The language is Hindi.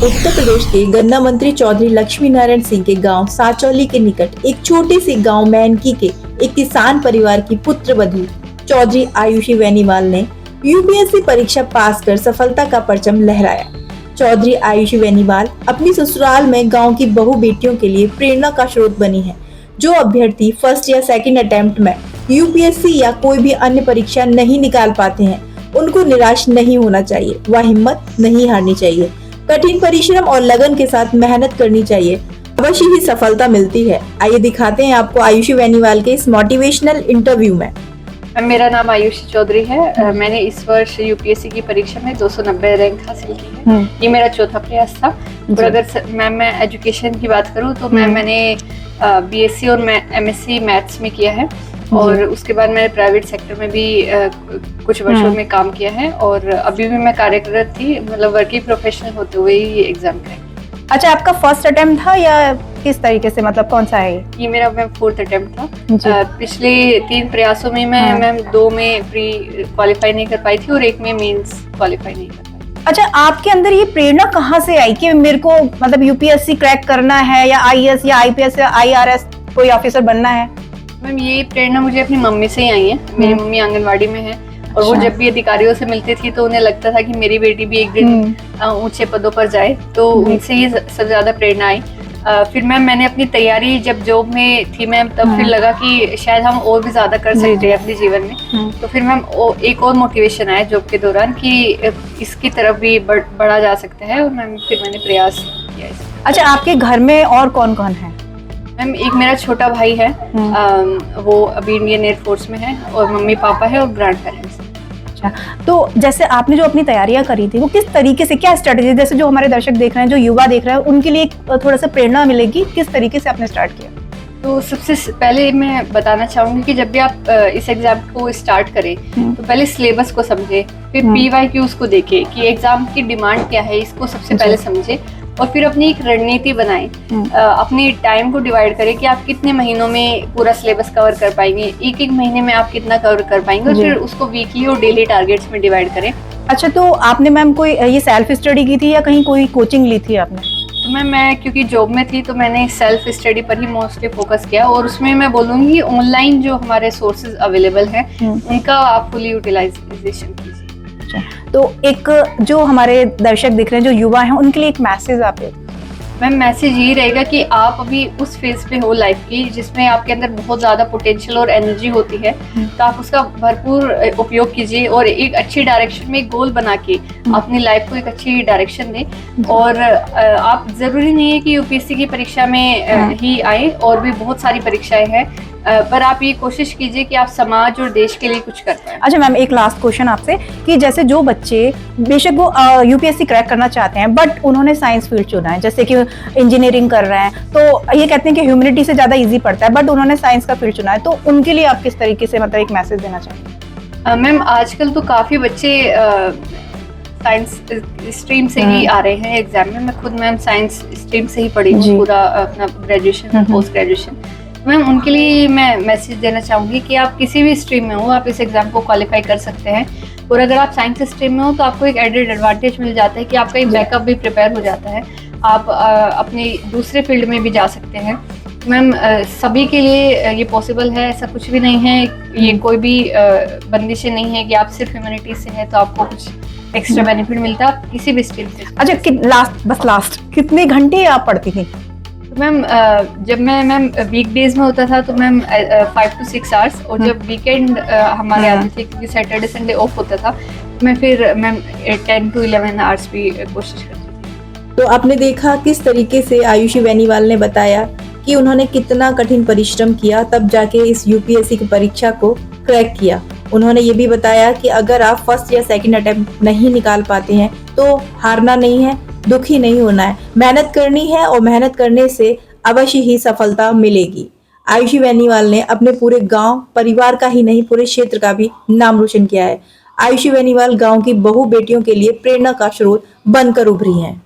उत्तर प्रदेश के गन्ना मंत्री चौधरी लक्ष्मी नारायण सिंह के गांव साचौली के निकट एक छोटे से गांव मैनकी के एक किसान परिवार की पुत्र वधू चौधरी आयुषी बेनीवाल ने यूपीएससी परीक्षा पास कर सफलता का परचम लहराया। चौधरी आयुषी बेनीवाल अपनी ससुराल में गांव की बहु बेटियों के लिए प्रेरणा का स्रोत बनी है। जो अभ्यर्थी फर्स्ट या सेकंड अटेम्प्ट में यूपीएससी या कोई भी अन्य परीक्षा नहीं निकाल पाते हैं, उनको निराश नहीं होना चाहिए व हिम्मत नहीं हारनी चाहिए। कठिन परिश्रम और लगन के साथ मेहनत करनी चाहिए, अवश्य ही सफलता मिलती है। आइए दिखाते हैं आपको आयुषी बेनीवाल के इस मोटिवेशनल इंटरव्यू में। मेरा नाम आयुषी चौधरी है। मैंने इस वर्ष यूपीएससी की परीक्षा में 290 रैंक हासिल की है। ये मेरा चौथा प्रयास था। और अगर मैं एजुकेशन की बात करूँ तो मैंने बीएससी और एमएससी मैथ्स में किया है और उसके बाद मैंने प्राइवेट सेक्टर में भी कुछ वर्षों में काम किया है और अभी भी मैं कार्यरत थी, मतलब वर्किंग प्रोफेशनल होते हुए ही ये एग्जाम का है। अच्छा, आपका फर्स्ट अटेम्प्ट था या किस तरीके से, मतलब कौन सा है ये? मेरा फोर्थ अटेम्प्ट था। पिछले 3 प्रयासों में मैं 2 में प्री क्वालिफाई नहीं कर पाई थी और 1 में मेंस क्वालिफाई नहीं कर पाई। अच्छा, आपके अंदर ये प्रेरणा कहाँ से आई कि मेरे को मतलब यूपीएससी क्रैक करना है या आईएएस या आईपीएस या आईआरएस कोई ऑफिसर बनना है? मैम, ये प्रेरणा मुझे अपनी मम्मी से ही आई है। मेरी मम्मी आंगनवाड़ी में है और वो जब भी अधिकारियों से मिलती थी तो उन्हें लगता था कि मेरी बेटी भी एक दिन ऊंचे पदों पर जाए, तो उनसे ही सबसे ज्यादा प्रेरणा आई। फिर मैंने अपनी तैयारी जब जॉब में थी मैम, तब फिर लगा कि शायद हम और भी ज्यादा कर सकते हैं अपने जीवन में। तो फिर मैम एक और मोटिवेशन आया जॉब के दौरान कि इसकी तरफ भी बढ़ा जा सकता है और मैंने प्रयास किया। अच्छा, आपके घर में और कौन कौन है? मैम, एक मेरा छोटा भाई है, वो अभी इंडियन एयरफोर्स में है और मम्मी पापा है और ग्रैंड पेरेंट्स। अच्छा, तो जैसे आपने जो अपनी तैयारियां करी थी वो किस तरीके से, क्या स्ट्रेटेजी, जैसे जो हमारे दर्शक देख रहे हैं, जो युवा देख रहे हैं, उनके लिए थोड़ा सा प्रेरणा मिलेगी, किस तरीके से आपने स्टार्ट किया? तो सबसे पहले मैं बताना चाहूंगी कि जब भी आप इस एग्जाम को स्टार्ट करें तो पहले सिलेबस को समझे, फिर PYQs को देखें कि एग्जाम की डिमांड क्या है, इसको सबसे पहले समझे और फिर अपनी एक रणनीति बनाएं। अपनी टाइम को डिवाइड करें कि आप कितने महीनों में पूरा सिलेबस कवर कर पाएंगे, एक महीने में आप कितना कवर कर पाएंगे और फिर उसको वीकली और डेली टारगेट्स में डिवाइड करें। अच्छा, तो आपने मैम कोई ये सेल्फ स्टडी की थी या कहीं कोई कोचिंग ली थी आपने? तो मैं क्योंकि जॉब में थी तो मैंने सेल्फ स्टडी पर ही मोस्टली फोकस किया और उसमें मैं बोलूँगी ऑनलाइन जो हमारे सोर्सेज अवेलेबल हैं उनका आप फुली यूटिलाइजेशन कीजिए। तो एक जो हमारे दर्शक दिख रहे हैं, जो युवा हैं, उनके लिए एक मैसेज आप? मैम, मैसेज यही रहेगा कि आप अभी उस फेज पे हो लाइफ की जिसमें आपके अंदर बहुत ज़्यादा पोटेंशियल और एनर्जी होती है, तो आप उसका भरपूर उपयोग कीजिए और एक अच्छी डायरेक्शन में एक गोल बना के अपनी लाइफ को एक अच्छी डायरेक्शन दें। और आप ज़रूरी नहीं है कि यूपीएससी की परीक्षा में ही आए, और भी बहुत सारी परीक्षाएं हैं, पर आप ये कोशिश कीजिए कि आप समाज और देश के लिए कुछ कर पाएं। अच्छा मैम, एक लास्ट क्वेश्चन आपसे कि जैसे जो बच्चे बेशक वो यूपीएससी क्रैक करना चाहते हैं बट उन्होंने साइंस फील्ड चुना है, जैसे कि इंजीनियरिंग कर रहे हैं, तो ये कहते हैं कि ह्यूमैनिटी से ज्यादा इजी पड़ता है, बट उन्होंने साइंस का फील्ड चुना है, तो उनके लिए आप किस तरीके से मतलब एक मैसेज देना चाहेंगे? मैम, आजकल तो काफ़ी बच्चे साइंस स्ट्रीम से ही आ रहे हैं एग्जाम में। मैं खुद मैम साइंस स्ट्रीम से ही पढ़ी हूँ पूरा अपना ग्रेजुएशन पोस्ट ग्रेजुएशन। मैम, उनके लिए मैं मैसेज देना चाहूँगी कि आप किसी भी स्ट्रीम में हो, आप इस एग्जाम को क्वालिफाई कर सकते हैं। और अगर आप साइंस स्ट्रीम में हो तो आपको एक एडेड एडवांटेज मिल जाता है कि आपका एक बैकअप भी प्रिपेयर हो जाता है, आप अपने दूसरे फील्ड में भी जा सकते हैं। मैम, सभी के लिए ये पॉसिबल है, ऐसा कुछ भी नहीं है, ये कोई भी बंदिशें नहीं है कि आप सिर्फ ह्यूमैनिटीज से हैं तो आपको कुछ एक्स्ट्रा बेनिफिट मिलता है, आप किसी भी स्ट्रीम से। अच्छा, लास्ट कितने घंटे आप पढ़ती थी? मैम, जब मैं वीकडेज में होता था तो मैम 5 to 6 आवर्स, और जब वीकेंड हमारे आते थे क्योंकि सैटरडे संडे ऑफ होता था, मैं फिर मैम 10 to 11 आवर्स भी कोशिश करती थी। तो आपने देखा किस तरीके से आयुषी बेनीवाल ने बताया कि उन्होंने कितना कठिन परिश्रम किया तब जाके इस यूपीएससी की परीक्षा को क्रैक किया। उन्होंने ये भी बताया कि अगर आप फर्स्ट या सेकंड अटेम्प्ट नहीं निकाल पाते हैं तो हारना नहीं है, दुखी नहीं होना है, मेहनत करनी है और मेहनत करने से अवश्य ही सफलता मिलेगी। आयुषी बेनीवाल ने अपने पूरे गांव परिवार का ही नहीं, पूरे क्षेत्र का भी नाम रोशन किया है। आयुषी बेनीवाल गांव की बहु बेटियों के लिए प्रेरणा का स्रोत बनकर उभरी हैं।